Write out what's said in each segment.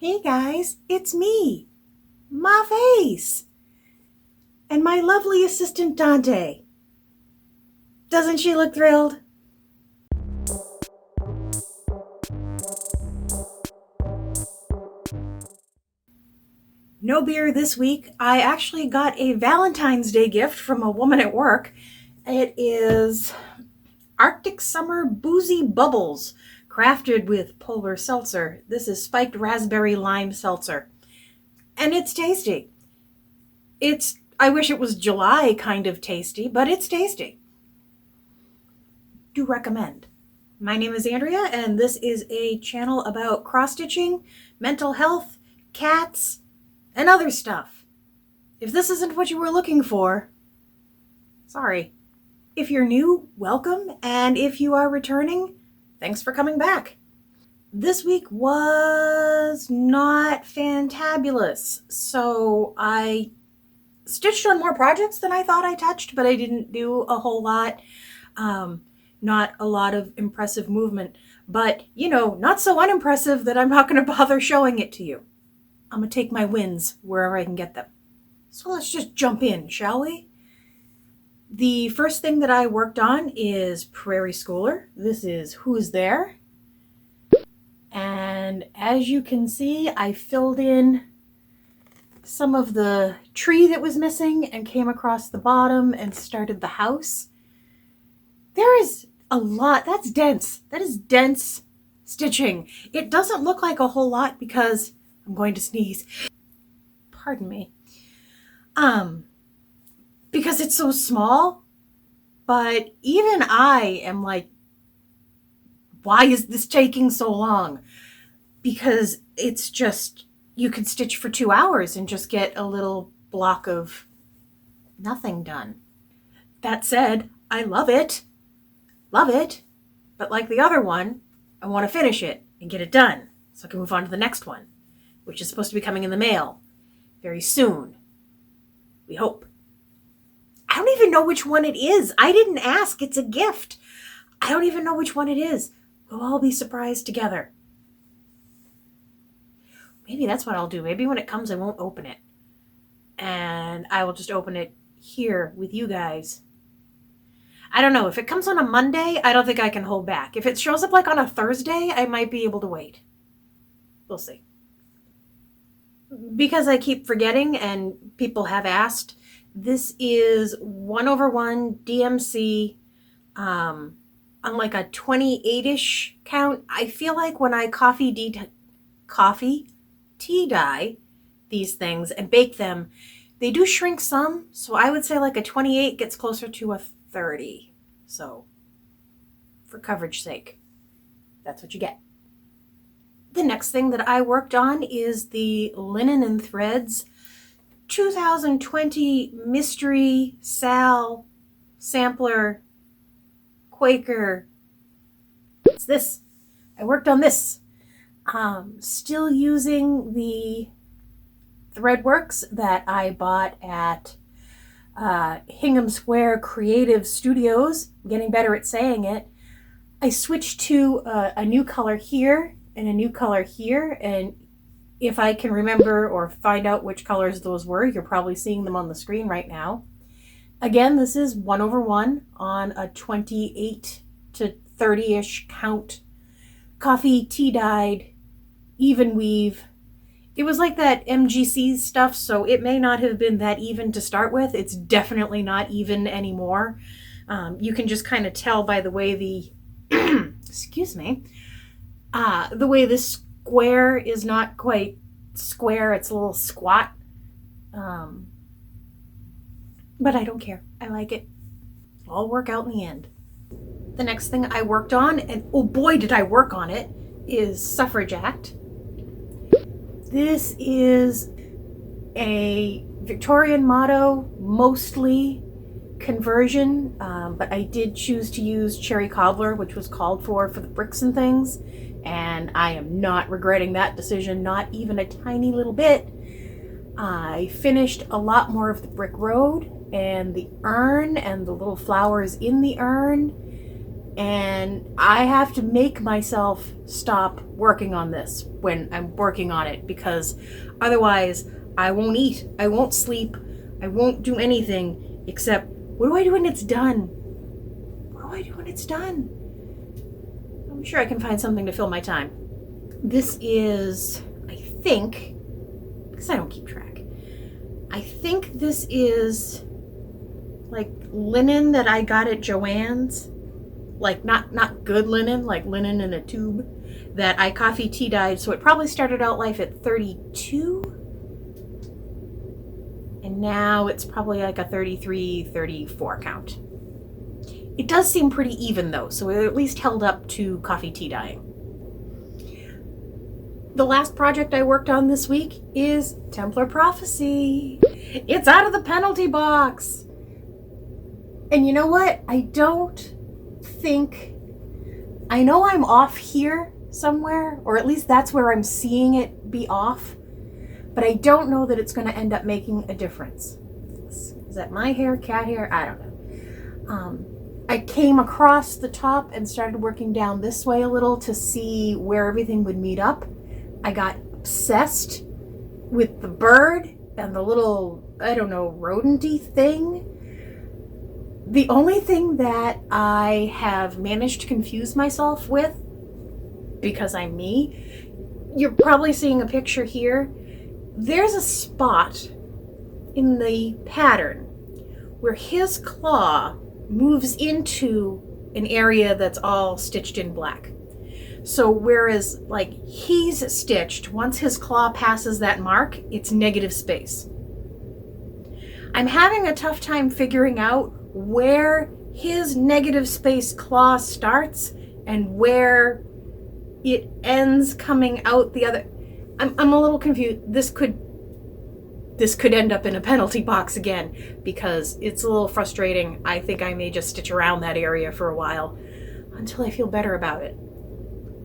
Hey guys, it's me, my face, and my lovely assistant Dante. Doesn't she look thrilled? No beer this week. I actually got a Valentine's Day gift from a woman at work. It is Arctic Summer Boozy Bubbles, crafted with polar seltzer. This is spiked raspberry lime seltzer. And it's tasty. I wish it was July kind of tasty, but it's tasty. Do recommend. My name is Andrea, and this is a channel about cross-stitching, mental health, cats, and other stuff. If this isn't what you were looking for, sorry. If you're new, welcome, and if you are returning, thanks for coming back. This week was not fantabulous, so I stitched on more projects than I thought I touched, but I didn't do a whole lot. Not a lot of impressive movement, but, not so unimpressive that I'm not going to bother showing it to you. I'm going to take my wins wherever I can get them. So let's just jump in, shall we? The first thing that I worked on is Prairie Schooler. This is Who's There? And as you can see, I filled in some of the tree that was missing and came across the bottom and started the house. There is a lot. That's dense. That is dense stitching. It doesn't look like a whole lot because I'm going to sneeze. Pardon me. Because it's so small, but even I am like, why is this taking so long? Because it's just, you could stitch for 2 hours and just get a little block of nothing done. That said, I love it. Love it. But like the other one, I want to finish it and get it done so I can move on to the next one, which is supposed to be coming in the mail very soon. We hope. I don't even know which one it is. I didn't ask. It's a gift. I don't even know which one it is. We'll all be surprised together. Maybe that's what I'll do. Maybe when it comes, I won't open it. And I will just open it here with you guys. I don't know. If it comes on a Monday, I don't think I can hold back. If it shows up like on a Thursday, I might be able to wait. We'll see. Because I keep forgetting and people have asked, this is 1/1 DMC on like a 28-ish count. I feel like when I tea dye these things and bake them, they do shrink some. So I would say like a 28 gets closer to a 30. So for coverage sake, that's what you get. The next thing that I worked on is the Linen and Threads 2020 Mystery Sal Sampler Quaker. It's this. I worked on this. Still using the Threadworks that I bought at Hingham Square Creative Studios. I'm getting better at saying it. I switched to a new color here and a new color here, and if I can remember or find out which colors those were, you're probably seeing them on the screen right now. Again, this is 1/1 on a 28 to 30-ish count coffee tea dyed even weave. It was like that MGC stuff, so it may not have been that even to start with. It's definitely not even anymore. You can just kind of tell by the way the excuse me, the way the square is not quite square. It's a little squat. But I don't care. I like it. It'll all work out in the end. The next thing I worked on, and oh boy did I work on it, is Suffrage Act. This is a Victorian motto, mostly conversion, but I did choose to use cherry cobbler, which was called for the bricks and things, and I am not regretting that decision, not even a tiny little bit. I finished a lot more of the brick road and the urn and the little flowers in the urn, And I have to make myself stop working on this when I'm working on it, because otherwise I won't eat, I won't sleep, I won't do anything except, what do I do when it's done? What do I do when it's done? I'm sure I can find something to fill my time. This is, I think, because I don't keep track, I think this is like linen that I got at Joann's. Like not good linen, like linen in a tube that I coffee tea dyed. So it probably started out life at 32. And now it's probably like a 33, 34 count. It does seem pretty even though, so it at least held up to coffee tea dyeing. The last project I worked on this week is Templar Prophecy. It's out of the penalty box. And you know what? I know I'm off here somewhere, or at least that's where I'm seeing it be off, but I don't know that it's going to end up making a difference. Is that my hair, cat hair? I don't know. I came across the top and started working down this way a little to see where everything would meet up. I got obsessed with the bird and the little, I don't know, rodent-y thing. The only thing that I have managed to confuse myself with, because I'm me, you're probably seeing a picture here. There's a spot in the pattern where his claw moves into an area that's all stitched in black. So whereas like he's stitched, once his claw passes that mark, it's negative space. I'm having a tough time figuring out where his negative space claw starts and where it ends coming out the other. I'm a little confused. This could end up in a penalty box again, because it's a little frustrating. I think I may just stitch around that area for a while until I feel better about it,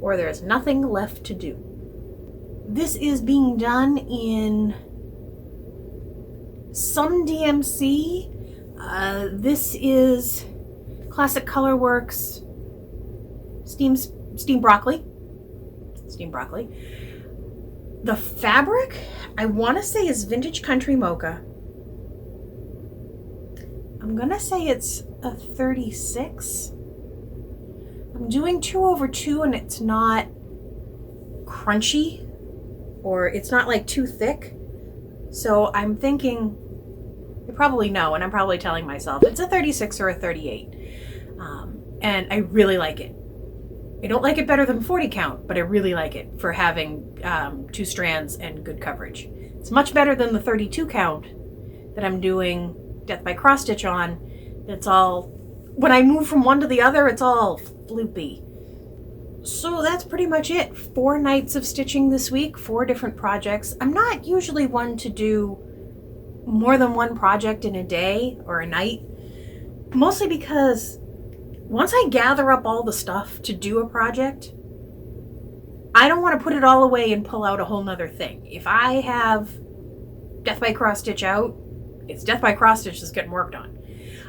or there's nothing left to do. This is being done in some DMC. This is Classic Colorworks Steam Broccoli. The fabric, I want to say, is Vintage Country Mocha. I'm going to say it's a 36. I'm doing 2/2 and it's not crunchy, or it's not like too thick. So I'm thinking, you probably know, and I'm probably telling myself, it's a 36 or a 38. And I really like it. I don't like it better than 40 count, but I really like it for having 2 strands and good coverage. It's much better than the 32 count that I'm doing Death by Cross Stitch on. It's all, when I move from one to the other, it's all floopy. So that's pretty much it. 4 nights of stitching this week, 4 different projects. I'm not usually one to do more than one project in a day or a night, mostly because once I gather up all the stuff to do a project, I don't want to put it all away and pull out a whole nother thing. If I have Death by Cross Stitch out, it's Death by Cross Stitch that's getting worked on.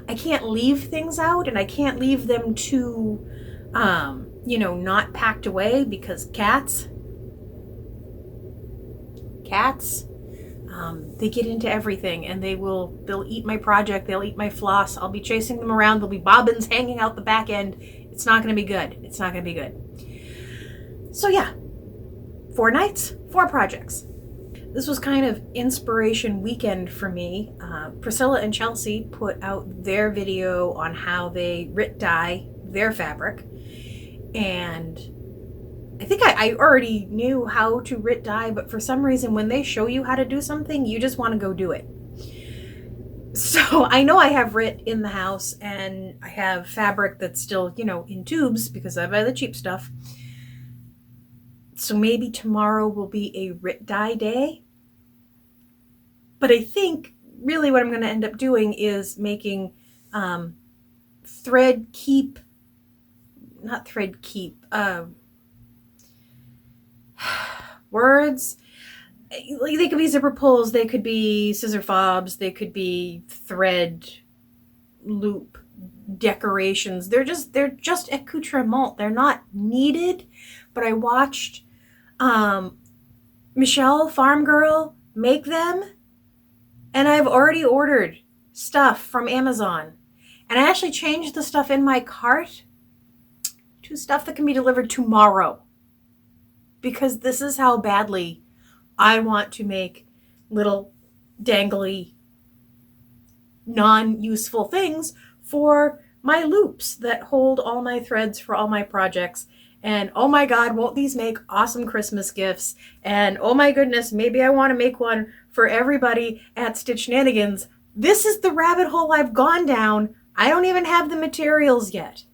I can't leave things out, and I can't leave them too, not packed away, because cats, they get into everything, and they'll eat my project, they'll eat my floss, I'll be chasing them around, there'll be bobbins hanging out the back end. It's not going to be good. It's not going to be good. So yeah, 4 nights, 4 projects. This was kind of inspiration weekend for me. Priscilla and Chelsea put out their video on how they RIT dye their fabric, and I think I already knew how to RIT dye, but for some reason when they show you how to do something, you just want to go do it. So I know I have RIT in the house, and I have fabric that's still, in tubes because I buy the cheap stuff. So maybe tomorrow will be a RIT dye day. But I think really what I'm going to end up doing is making words. Like, they could be zipper pulls, they could be scissor fobs, they could be thread loop decorations. They're just accoutrement. They're not needed, but I watched Michelle Farm Girl make them, and I've already ordered stuff from Amazon. And I actually changed the stuff in my cart to stuff that can be delivered tomorrow, because this is how badly I want to make little dangly, non-useful things for my loops that hold all my threads for all my projects. And oh my God, won't these make awesome Christmas gifts? And oh my goodness, maybe I want to make one for everybody at Stitch Shenanigans. This is the rabbit hole I've gone down. I don't even have the materials yet.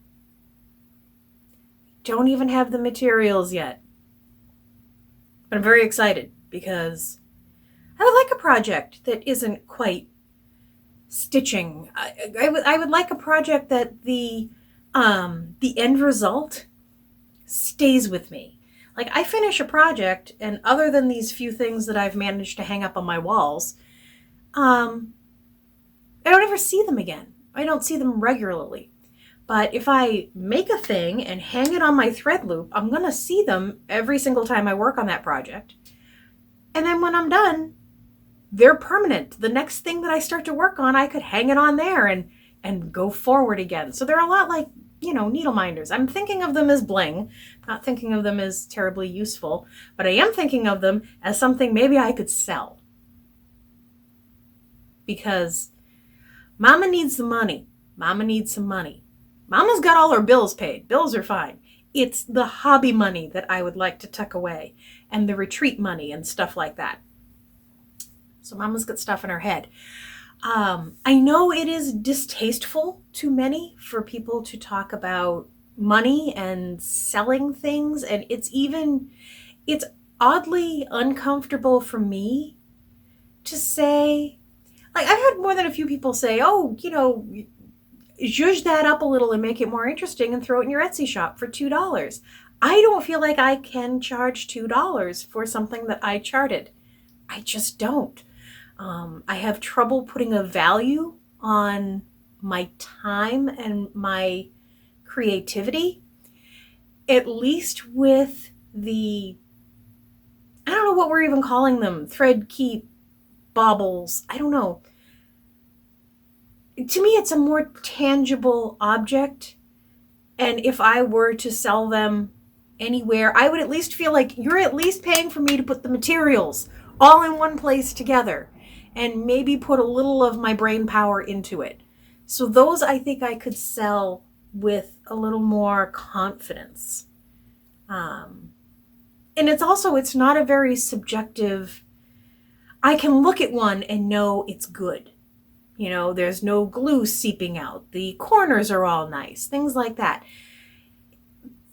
But I'm very excited because I would like a project that isn't quite stitching. I would like a project that the end result stays with me. Like, I finish a project, and other than these few things that I've managed to hang up on my walls, I don't ever see them again. I don't see them regularly. But if I make a thing and hang it on my thread loop, I'm going to see them every single time I work on that project. And then when I'm done, they're permanent. The next thing that I start to work on, I could hang it on there and go forward again. So they're a lot like, needle minders. I'm thinking of them as bling, not thinking of them as terribly useful, but I am thinking of them as something maybe I could sell. Because Mama needs the money. Mama needs some money. Mama's got all her bills paid. Bills are fine. It's the hobby money that I would like to tuck away, and the retreat money and stuff like that. So Mama's got stuff in her head. I know it is distasteful to many for people to talk about money and selling things, and it's oddly uncomfortable for me to say, like, I've had more than a few people say, oh, zhuzh that up a little and make it more interesting and throw it in your Etsy shop for $2. I don't feel like I can charge $2 for something that I charted. I just don't. I have trouble putting a value on my time and my creativity, at least with I don't know what we're even calling them, thread keep, baubles, I don't know. To me, it's a more tangible object, and if I were to sell them anywhere, I would at least feel like you're at least paying for me to put the materials all in one place together, and maybe put a little of my brain power into it. So those I think I could sell with a little more confidence. And it's not a very subjective, I can look at one and know it's good. There's no glue seeping out. The corners are all nice, things like that.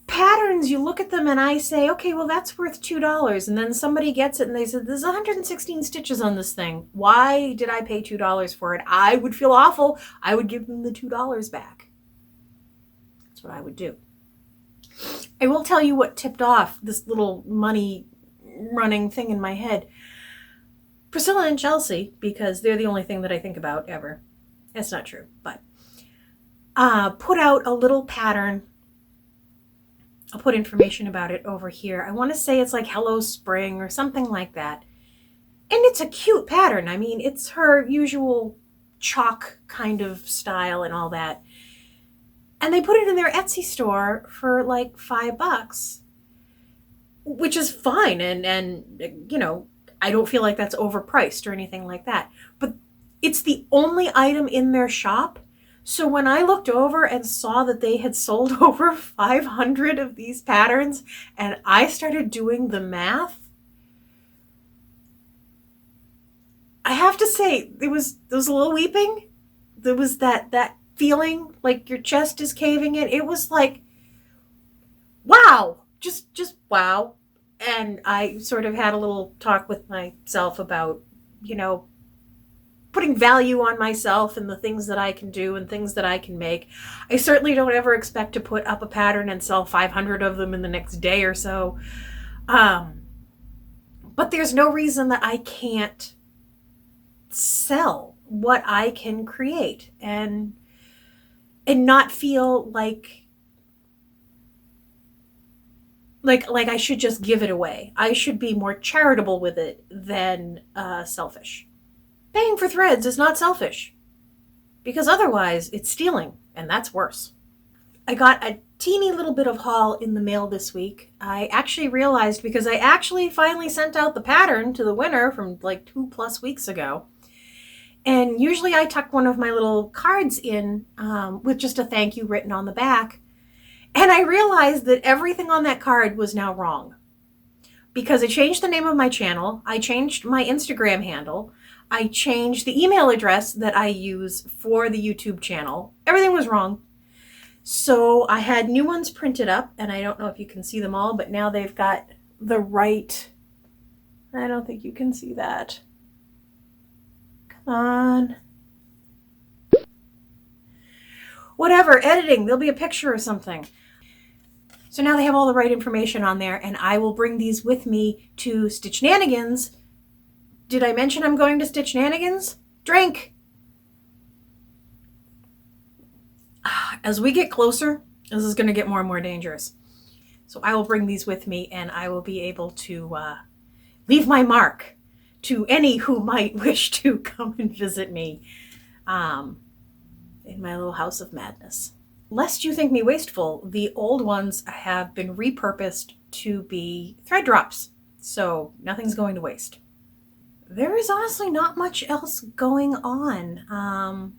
Patterns, you look at them and I say, okay, well, that's worth $2. And then somebody gets it and they said, there's 116 stitches on this thing. Why did I pay $2 for it? I would feel awful. I would give them the $2 back. That's what I would do. I will tell you what tipped off this little money running thing in my head. Priscilla and Chelsea, because they're the only thing that I think about ever. That's not true, but put out a little pattern. I'll put information about it over here. I want to say it's like Hello Spring or something like that. And it's a cute pattern. I mean, it's her usual chalk kind of style and all that. And they put it in their Etsy store for like $5, which is fine. And I don't feel like that's overpriced or anything like that. But it's the only item in their shop. So when I looked over and saw that they had sold over 500 of these patterns, and I started doing the math, I have to say, there was a little weeping. There was that feeling like your chest is caving in. It was like, wow, just wow. And I sort of had a little talk with myself about, putting value on myself and the things that I can do and things that I can make. I certainly don't ever expect to put up a pattern and sell 500 of them in the next day or so. But there's no reason that I can't sell what I can create. And and not feel like I should just give it away. I should be more charitable with it than selfish. Paying for threads is not selfish, because otherwise it's stealing, and that's worse. I got a teeny little bit of haul in the mail this week. I actually realized, because I actually finally sent out the pattern to the winner from like 2+ weeks ago. And usually I tuck one of my little cards in with just a thank you written on the back. And I realized that everything on that card was now wrong. Because I changed the name of my channel, I changed my Instagram handle, I changed the email address that I use for the YouTube channel. Everything was wrong. So I had new ones printed up, and I don't know if you can see them all, but now they've got the right... I don't think you can see that. Come on. Whatever, editing, there'll be a picture or something. So now they have all the right information on there, and I will bring these with me to Stitchnanigans. Did I mention I'm going to Stitchnanigans? Drink! As we get closer, this is going to get more and more dangerous. So I will bring these with me, and I will be able to leave my mark to any who might wish to come and visit me in my little house of madness. Lest you think me wasteful, the old ones have been repurposed to be thread drops, so nothing's going to waste. There is honestly not much else going on.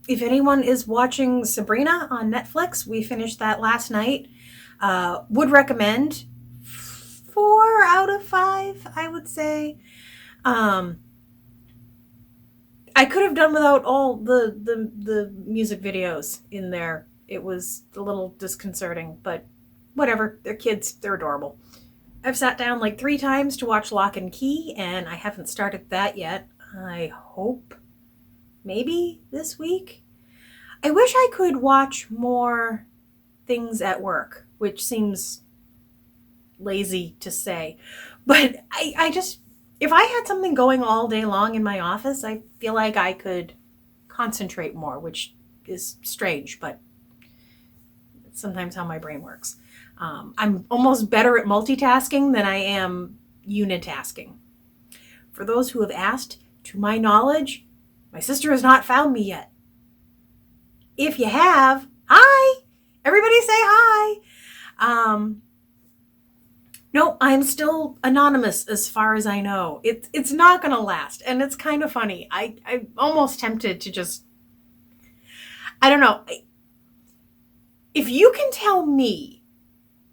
If anyone is watching Sabrina on Netflix, we finished that last night. Would recommend. 4 out of 5, I would say. I could have done without all the music videos in there. It was a little disconcerting, but whatever. They're kids. They're adorable. I've sat down like 3 times to watch Lock and Key, and I haven't started that yet. I hope maybe this week. I wish I could watch more things at work, which seems lazy to say. But I just... If I had something going all day long in my office, I feel like I could concentrate more, which is strange, but it's sometimes how my brain works. I'm almost better at multitasking than I am unitasking. For those who have asked, to my knowledge, my sister has not found me yet. If you have, hi! Everybody say hi! No, I'm still anonymous as far as I know. It's not going to last, and it's kind of funny. I'm almost tempted to just... I don't know. If you can tell me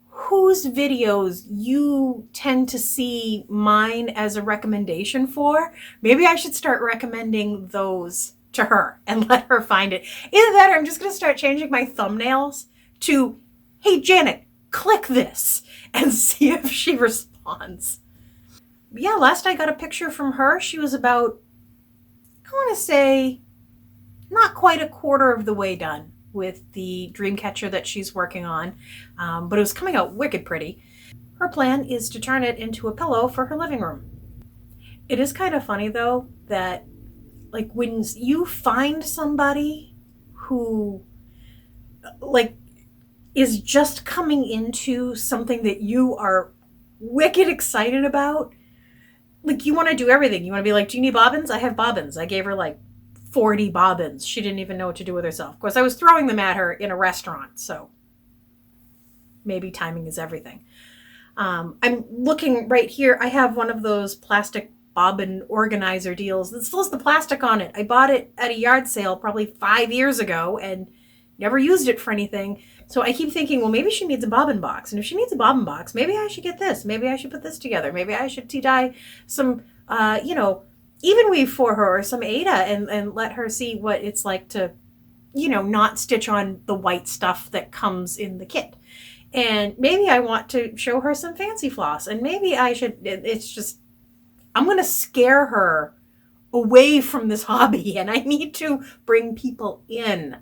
whose videos you tend to see mine as a recommendation for, maybe I should start recommending those to her and let her find it. Either that or I'm just going to start changing my thumbnails to, hey, Janet, click this, and see if she responds. Yeah, last I got a picture from her, she was about, I want to say, not quite a quarter of the way done with the dream catcher that she's working on, but it was coming out wicked pretty. Her plan is to turn it into a pillow for her living room. It is kind of funny, though, that like when you find somebody who like is just coming into something that you are wicked excited about, like you want to do everything. You want to be like, do you need bobbins? I have bobbins. I gave her like 40 bobbins. She didn't even know what to do with herself. Of course, I was throwing them at her in a restaurant, so maybe timing is everything. I'm looking right here. I have one of those plastic bobbin organizer deals. It still has the plastic on it. I bought it at a yard sale probably 5 years ago and never used it for anything. So I keep thinking, well, maybe she needs a bobbin box. And if she needs a bobbin box, maybe I should get this. Maybe I should put this together. Maybe I should dye some, even weave for her or some Aida and let her see what it's like to, not stitch on the white stuff that comes in the kit. And maybe I want to show her some fancy floss. And maybe I should, it's just, I'm going to scare her away from this hobby. And I need to bring people in.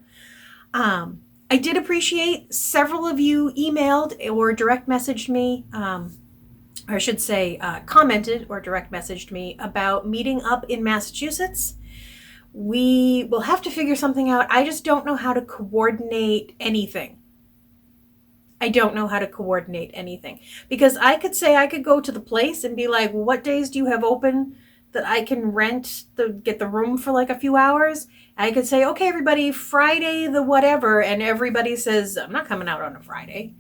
I did appreciate several of you emailed or direct messaged me, or I should say commented or direct messaged me about meeting up in Massachusetts. We will have to figure something out. I just don't know how to coordinate anything. I don't know how to coordinate anything. Because I could say I could go to the place and be like, well, what days do you have open that I can get the room for like a few hours? I could say, okay, everybody, Friday the whatever. And everybody says, I'm not coming out on a Friday.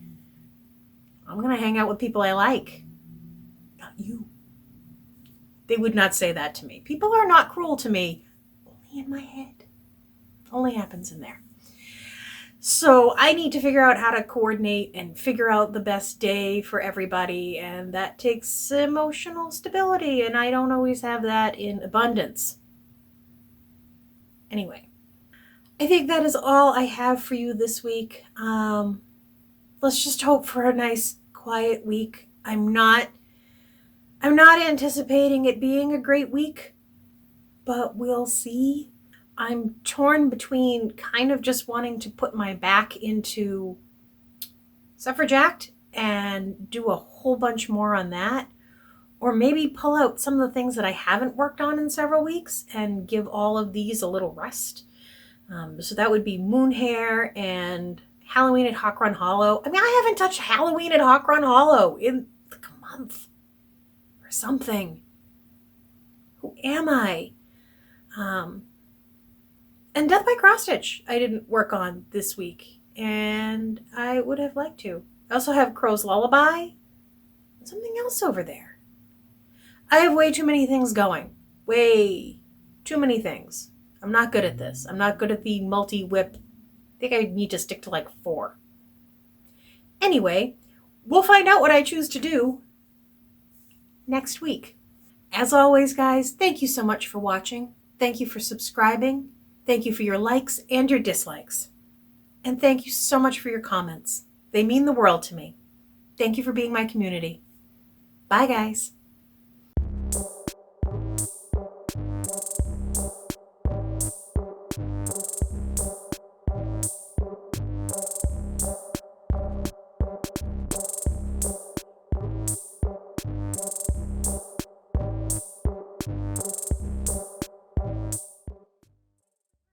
I'm going to hang out with people I like. Not you. They would not say that to me. People are not cruel to me. Only in my head. Only happens in there. So I need to figure out how to coordinate and figure out the best day for everybody. And that takes emotional stability. And I don't always have that in abundance. Anyway, I think that is all I have for you this week. Let's just hope for a nice, quiet week. I'm not anticipating it being a great week, but we'll see. I'm torn between kind of just wanting to put my back into Suffrage Act and do a whole bunch more on that, or maybe pull out some of the things that I haven't worked on in several weeks and give all of these a little rest. So that would be Moon Hair and Halloween at Hawk Run Hollow. I mean, I haven't touched Halloween at Hawk Run Hollow in like a month or something. Who am I? And Death by Cross Stitch I didn't work on this week, and I would have liked to. I also have Crow's Lullaby and something else over there. I have way too many things going. Way too many things. I'm not good at this. I'm not good at the multi-whip. I think I need to stick to like 4. Anyway, we'll find out what I choose to do next week. As always, guys, thank you so much for watching. Thank you for subscribing. Thank you for your likes and your dislikes. And thank you so much for your comments. They mean the world to me. Thank you for being my community. Bye, guys.